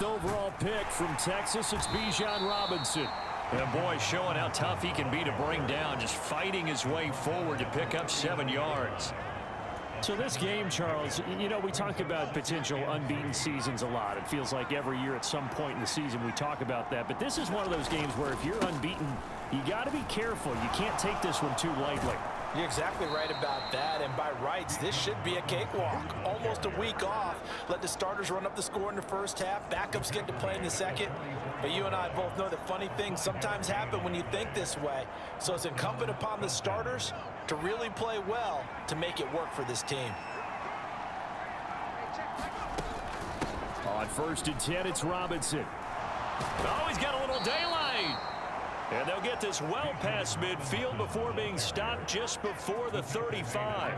overall pick from Texas, it's Bijan Robinson. And boy, showing how tough he can be to bring down, just fighting his way forward to pick up 7 yards. So this game, Charles, you know, we talk about potential unbeaten seasons a lot. It feels like every year at some point in the season we talk about that. But this is one of those games where if you're unbeaten, you got to be careful. You can't take this one too lightly. You're exactly right about that, and by rights, this should be a cakewalk. Almost a week off. Let the starters run up the score in the first half. Backups get to play in the second. But you and I both know that funny things sometimes happen when you think this way. So it's incumbent upon the starters to really play well to make it work for this team. On 1st and 10, it's Robinson. Oh, he's got a little daylight. And they'll get this well past midfield before being stopped just before the 35.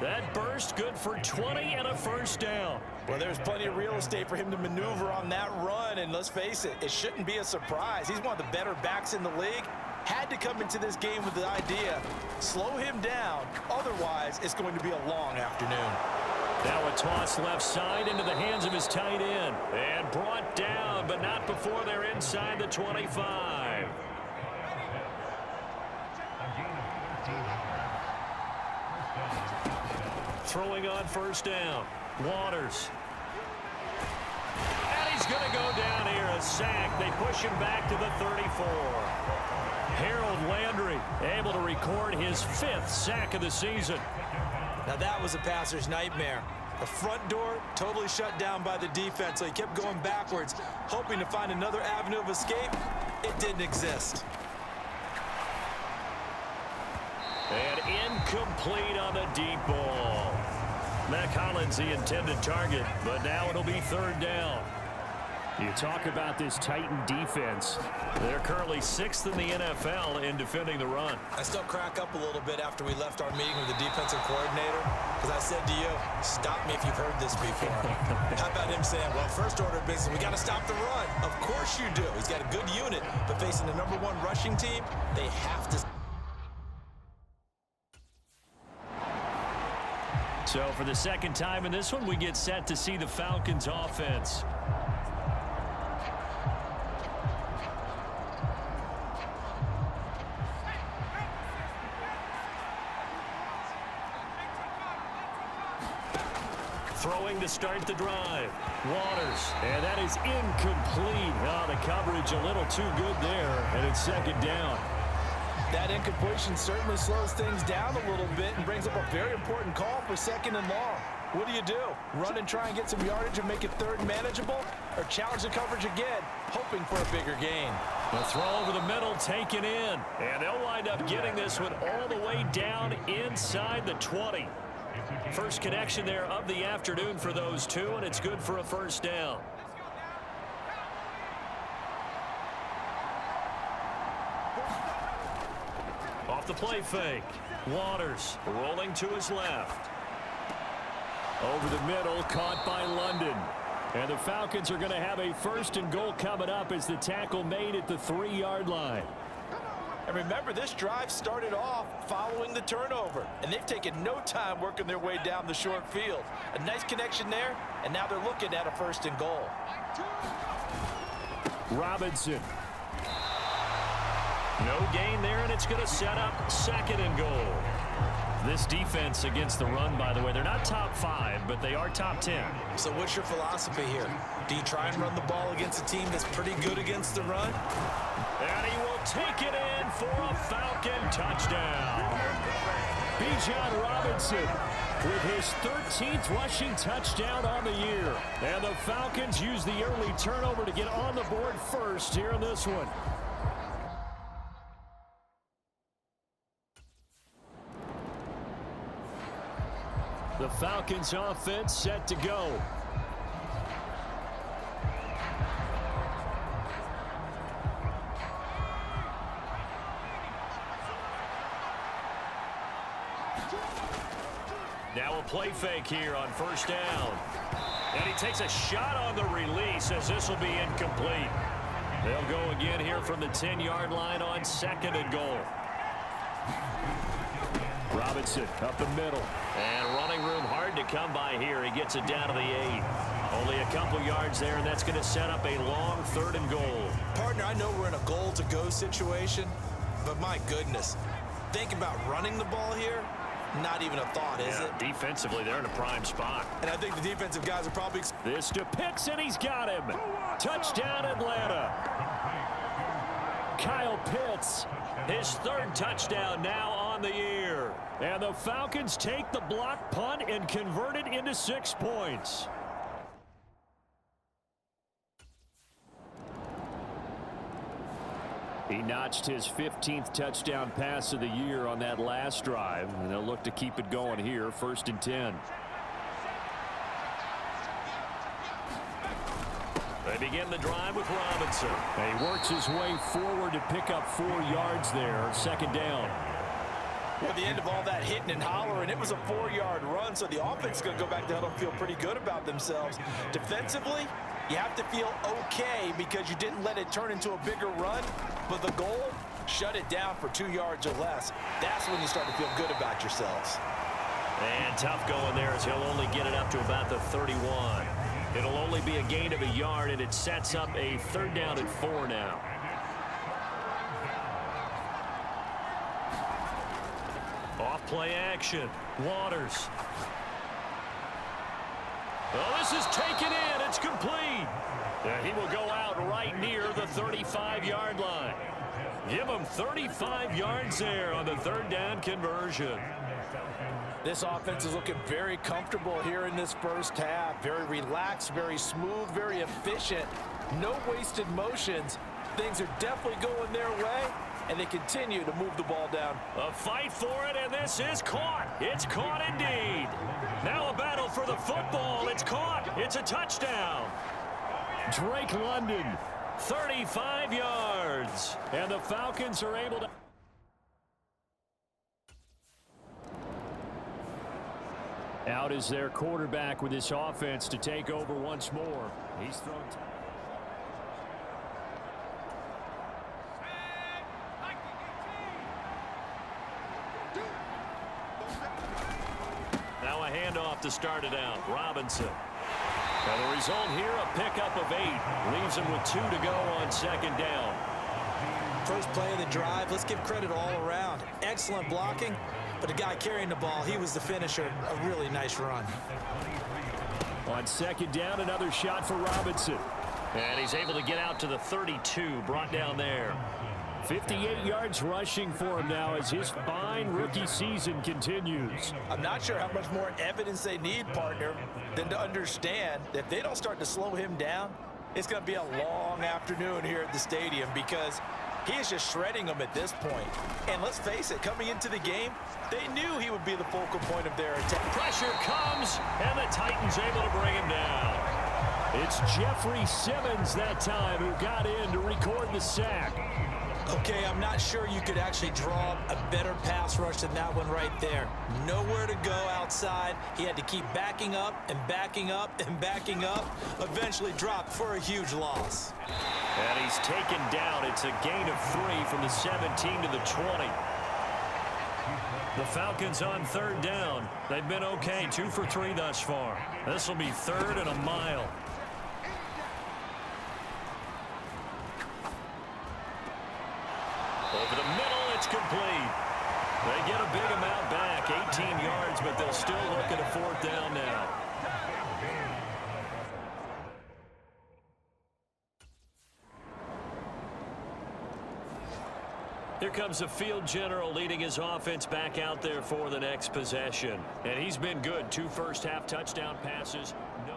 That burst good for 20 and a first down. Well, there's plenty of real estate for him to maneuver on that run, and let's face it, it shouldn't be a surprise. He's one of the better backs in the league. Had to come into this game with the idea, slow him down, otherwise it's going to be a long afternoon. Now a toss left side into the hands of his tight end. And brought down, but not before they're inside the 25. Throwing on first down. Waters. And he's going to go down here. A sack. They push him back to the 34. Harold Landry able to record his 5th sack of the season. Now that was a passer's nightmare. The front door totally shut down by the defense, so he kept going backwards, hoping to find another avenue of escape. It didn't exist. And incomplete on the deep ball. Mac Hollins the intended target, but now it'll be 3rd down. You talk about this Titan defense. They're currently 6th in the NFL in defending the run. I still crack up a little bit after we left our meeting with the defensive coordinator, because I said to you, stop me if you've heard this before. How about him saying, well, first order of business, we got to stop the run. Of course you do. He's got a good unit, but facing the #1 rushing team, they have to. So for the second time in this one, we get set to see the Falcons offense. Throwing to start the drive. Waters. And that is incomplete. Oh, the coverage a little too good there, and it's 2nd down. That incompletion certainly slows things down a little bit and brings up a very important call for 2nd and long. What do? Run and try and get some yardage and make it 3rd manageable? Or challenge the coverage again, hoping for a bigger gain? The throw over the middle taken in. And they'll wind up getting this one all the way down inside the 20. First connection there of the afternoon for those two, and it's good for a first down. Off the play fake. Waters rolling to his left. Over the middle, caught by London. And the Falcons are going to have a 1st and goal coming up as the tackle made at the 3-yard line. And remember, this drive started off following the turnover, and they've taken no time working their way down the short field. A nice connection there, and now they're looking at a 1st and goal. Robinson. No gain there, and it's going to set up 2nd and goal. This defense against the run, by the way, they're not top 5, but they are top 10. So what's your philosophy here? Do you try and run the ball against a team that's pretty good against the run? And he will take it in for a Falcon touchdown. Bijan Robinson with his 13th rushing touchdown on the year. And the Falcons use the early turnover to get on the board first here in this one. The Falcons offense set to go. Now a play fake here on 1st down. And he takes a shot on the release as this will be incomplete. They'll go again here from the 10-yard line on 2nd and goal. Robinson up the middle. And running room hard to come by here. He gets it down to the 8. Only a couple yards there, and that's going to set up a long 3rd and goal. Partner, I know we're in a goal-to-go situation, but my goodness, think about running the ball here. Not even a thought, is it? Defensively, they're in a prime spot. And I think the defensive guys are probably... This to Pitts, and he's got him. Touchdown, Atlanta. Kyle Pitts. His 3rd touchdown now on the year. And the Falcons take the block punt and convert it into 6 points. He notched his 15th touchdown pass of the year on that last drive, and they'll look to keep it going here, 1st and 10. They begin the drive with Robinson. And he works his way forward to pick up 4 yards there, 2nd down. At the end of all that hitting and hollering, it was a 4-yard run, so the offense is going to go back to huddle and feel pretty good about themselves. Defensively, you have to feel okay because you didn't let it turn into a bigger run, but the goal, shut it down for 2 yards or less. That's when you start to feel good about yourselves. And tough going there as he'll only get it up to about the 31. It'll only be a gain of a yard, and it sets up a 3rd down and 4 now. Off play action. Waters. Oh, this is taken in. It's complete. And he will go out right near the 35-yard line. Give him 35 yards there on the 3rd down conversion. This offense is looking very comfortable here in this first half. Very relaxed, very smooth, very efficient. No wasted motions. Things are definitely going their way, and they continue to move the ball down. A fight for it, and this is caught. It's caught indeed. Now a battle for the football. It's caught. It's a touchdown. Drake London. 35 yards. And the Falcons are able to... Out is their quarterback with this offense to take over once more. He's thrown... Now a handoff to start it out. Robinson. And the result here, a pickup of 8. Leaves him with 2 to go on 2nd down. First play of the drive, let's give credit all around. Excellent blocking, but the guy carrying the ball, he was the finisher. A really nice run. On 2nd down, another shot for Robinson. And he's able to get out to the 32, brought down there. 58 yards rushing for him now as his fine rookie season continues. I'm not sure how much more evidence they need, partner, than to understand that if they don't start to slow him down, it's going to be a long afternoon here at the stadium because he is just shredding them at this point. And let's face it, coming into the game, they knew he would be the focal point of their attack. Pressure comes, and the Titans able to bring him down. It's Jeffrey Simmons that time who got in to record the sack. Okay, I'm not sure you could actually draw a better pass rush than that one right there. Nowhere to go outside. He had to keep backing up and backing up and backing up. Eventually dropped for a huge loss. And he's taken down. It's a gain of 3 from the 17 to the 20. The Falcons on 3rd down. They've been okay, 2 for 3 thus far. This will be 3rd and a mile. Over the middle, it's complete. They get a big amount back, 18 yards, but they'll still look at a 4th down now. Here comes the field general leading his offense back out there for the next possession. And he's been good. 2 first-half touchdown passes. No.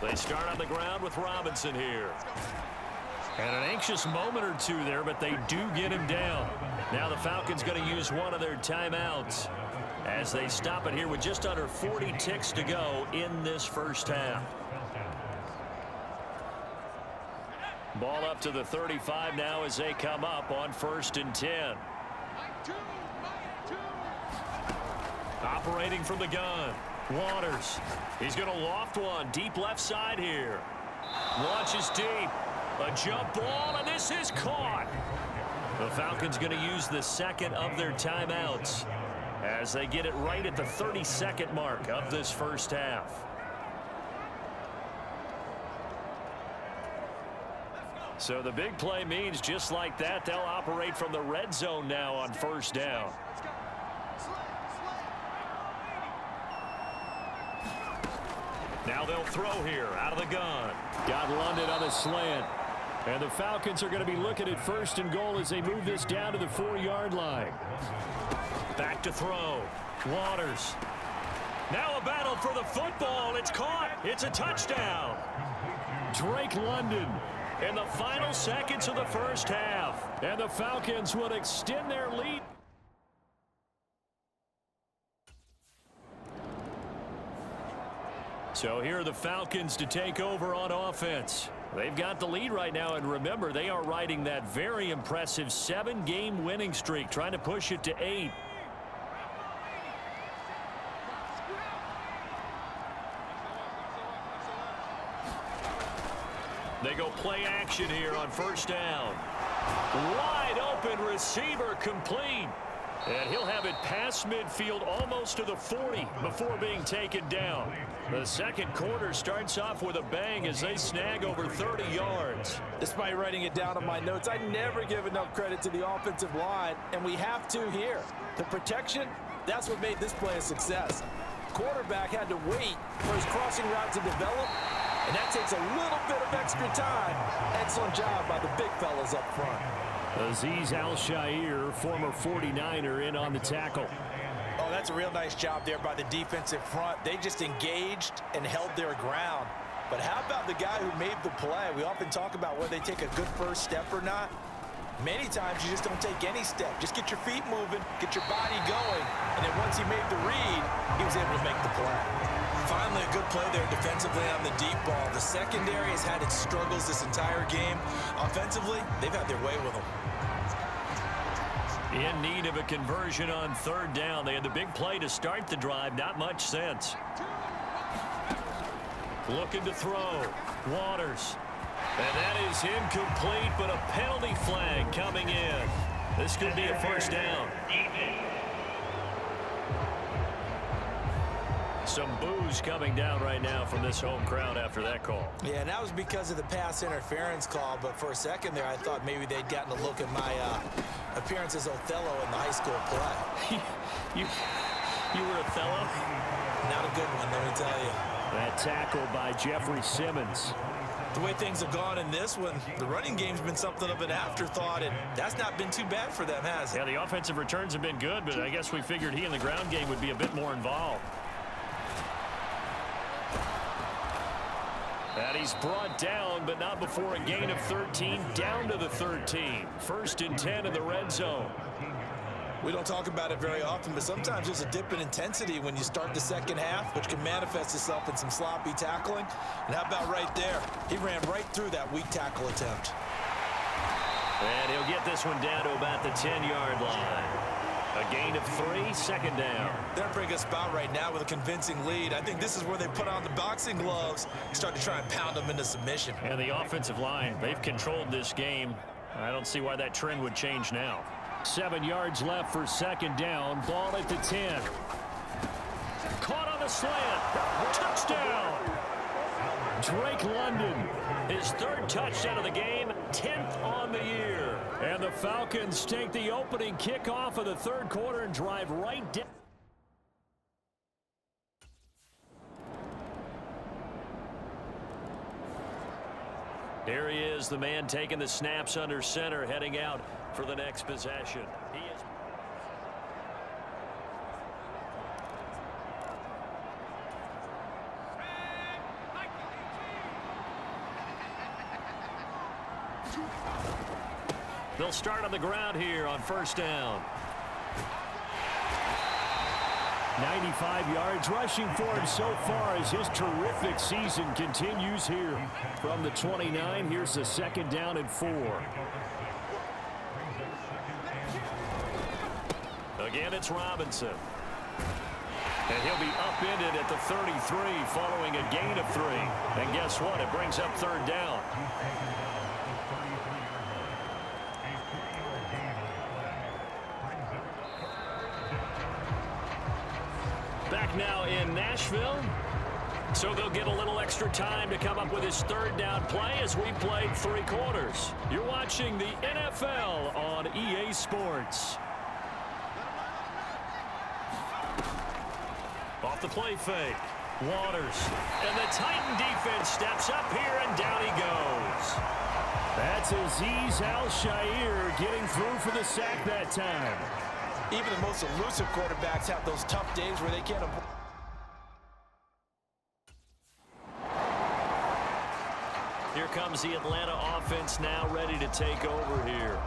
They start on the ground with Robinson here. And an anxious moment or 2 there, but they do get him down. Now the Falcons going to use one of their timeouts as they stop it here with just under 40 ticks to go in this first half. Ball up to the 35 now as they come up on 1st and 10. Operating from the gun. Waters. He's going to loft one deep left side here. Launches deep. A jump ball, and this is caught. The Falcons going to use the second of their timeouts as they get it right at the 30-second mark of this first half. So the big play means just like that, they'll operate from the red zone now on first down. Now they'll throw here out of the gun. Got London on the slant. And the Falcons are going to be looking at first and goal as they move this down to the 4-yard line. Back to throw. Waters. Now a battle for the football. It's caught. It's a touchdown. Drake London. In the final seconds of the first half. And the Falcons will extend their lead. So here are the Falcons to take over on offense. They've got the lead right now, and remember, they are riding that very impressive 7-game winning streak, trying to push it to 8. They go play action here on first down. Wide open receiver complete. And he'll have it past midfield almost to the 40 before being taken down. The second quarter starts off with a bang as they snag over 30 yards. Despite writing it down on my notes, I never give enough credit to the offensive line, and we have to here. The protection, that's what made this play a success. Quarterback had to wait for his crossing route to develop, and that takes a little bit of extra time. Excellent job by the big fellas up front. Azeez Al-Shaair, former 49er, in on the tackle. Oh, that's a real nice job there by the defensive front. They just engaged and held their ground. But how about the guy who made the play? We often talk about whether they take a good first step or not. Many times you just don't take any step. Just get your feet moving, get your body going, and then once he made the read, he was able to make the play. Finally, a good play there defensively on the deep ball. The secondary has had its struggles this entire game. Offensively, they've had their way with them. In need of a conversion on third down. They had the big play to start the drive. Not much sense. Looking to throw. Waters. And that is incomplete, but a penalty flag coming in. This could be a first down. Some boos coming down right now from this home crowd after that call. Yeah, and that was because of the pass interference call, but for a second there I thought maybe they'd gotten a look at my appearance as Othello in the high school play. you were Othello? Not a good one, let me tell you. That tackle by Jeffrey Simmons. The way things have gone in this one, the running game's been something of an afterthought, and that's not been too bad for them, has it? Yeah, the offensive returns have been good, but I guess we figured he in the ground game would be a bit more involved. And he's brought down, but not before a gain of 13, down to the 13. First and 10 in the red zone. We don't talk about it very often, but sometimes there's a dip in intensity when you start the second half, which can manifest itself in some sloppy tackling. And how about right there? He ran right through that weak tackle attempt. And he'll get this one down to about the 10-yard line. A gain of 3, second down. They're in a pretty good spot right now with a convincing lead. I think this is where they put on the boxing gloves, start to try and pound them into submission. And the offensive line, they've controlled this game. I don't see why that trend would change now. 7 yards left for second down. Ball at the 10. Caught on the slant. Touchdown. Drake London. His third touchdown of the game, 10th on the year. And the Falcons take the opening kickoff of the third quarter and drive right down. Here he is, the man taking the snaps under center, heading out for the next possession. He is. They'll start on the ground here on first down. 95 yards rushing for him so far as his terrific season continues here. From the 29, here's the second down and 4. Again, it's Robinson. And he'll be upended at the 33 following a gain of 3. And guess what? It brings up third down. back now in Nashville. So they'll get a little extra time to come up with his third down play as we played 3 quarters. You're watching the NFL on EA Sports. Off the play fake. Waters. And the Titan defense steps up here, and down he goes. That's Azeez Al-Shaair getting through for the sack that time. Even the most elusive quarterbacks have those tough days where they can't avoid. Here comes the Atlanta offense now ready to take over here.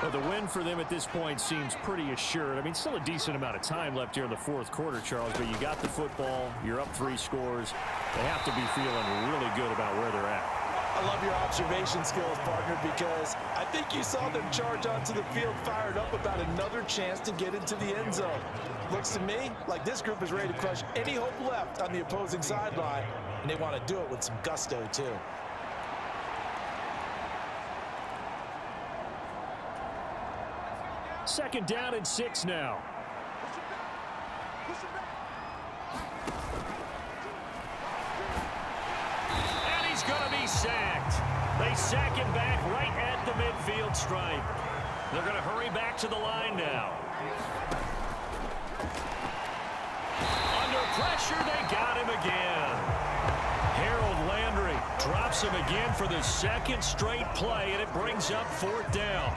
Well, the win for them at this point seems pretty assured. I mean, still a decent amount of time left here in the fourth quarter, Charles, but you got the football, you're up 3 scores. They have to be feeling really good about where they're at. I love your observation skills, partner, because I think you saw them charge onto the field fired up about another chance to get into the end zone. Looks to me like this group is ready to crush any hope left on the opposing sideline, and they want to do it with some gusto, too. Second down and 6 now. And he's going to be sacked. They sack him back right at the midfield stripe. They're going to hurry back to the line now. Under pressure, they got him again. Harold Landry drops him again for the second straight play, and it brings up 4th down.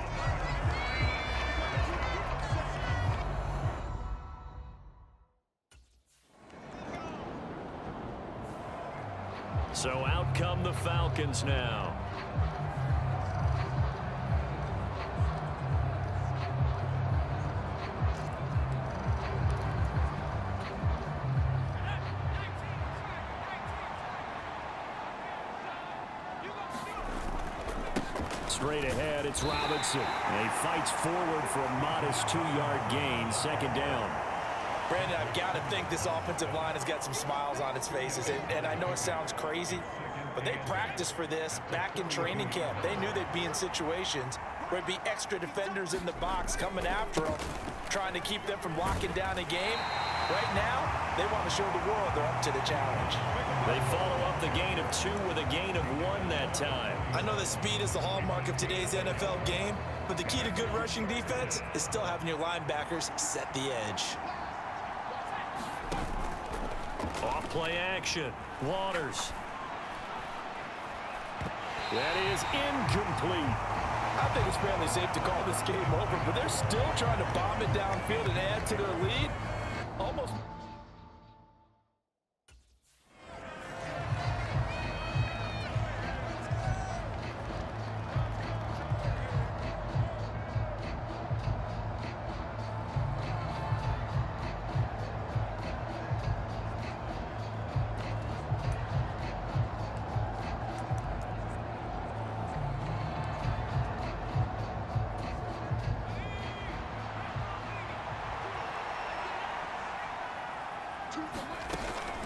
So out come the Falcons now. Straight ahead, it's Robinson. And he fights forward for a modest 2-yard gain, 2nd down. Brandon, I've got to think this offensive line has got some smiles on its faces. And I know it sounds crazy, but they practiced for this back in training camp. They knew they'd be in situations where it'd be extra defenders in the box coming after them, trying to keep them from locking down a game. Right now, they want to show the world they're up to the challenge. They follow up the gain of 2 with a gain of 1 that time. I know that speed is the hallmark of today's NFL game, but the key to good rushing defense is still having your linebackers set the edge. Off play action. Waters. That is incomplete. I think it's fairly safe to call this game over, but they're still trying to bomb it downfield and add to their lead. Almost.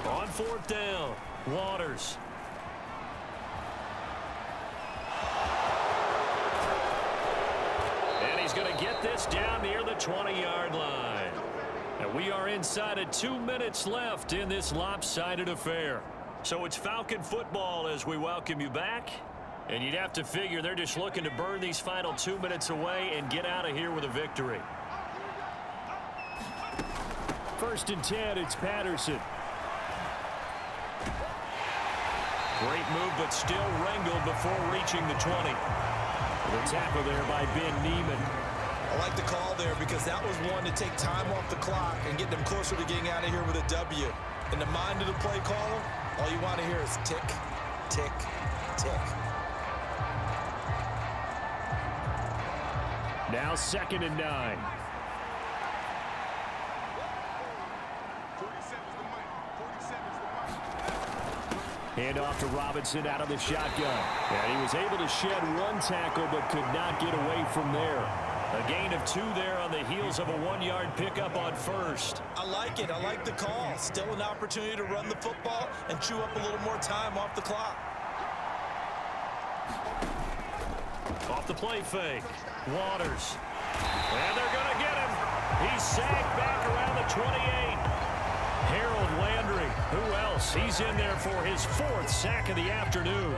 On 4th down, Waters. And he's going to get this down near the 20-yard line. And we are inside of 2 minutes left in this lopsided affair. So it's Falcon football as we welcome you back. And you'd have to figure they're just looking to burn these final 2 minutes away and get out of here with a victory. 1st and 10, it's Patterson. Great move, but still wrangled before reaching the 20. The tackle there by Ben Neiman. I like the call there because that was one to take time off the clock and get them closer to getting out of here with a W. In the mind of the play caller, all you want to hear is tick, tick, tick. Now 2nd and 9. Handoff to Robinson out of the shotgun. And he was able to shed 1 tackle but could not get away from there. A gain of 2 there on the heels of a 1-yard pickup on 1st. I like it. I like the call. Still an opportunity to run the football and chew up a little more time off the clock. Off the play fake. Waters. And they're going to get him. He's sacked back around the 28. Harold else. He's in there for his 4th sack of the afternoon.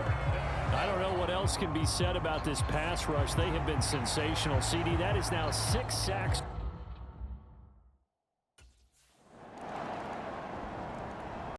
I don't know what else can be said about this pass rush. They have been sensational. CD, that is now 6 sacks.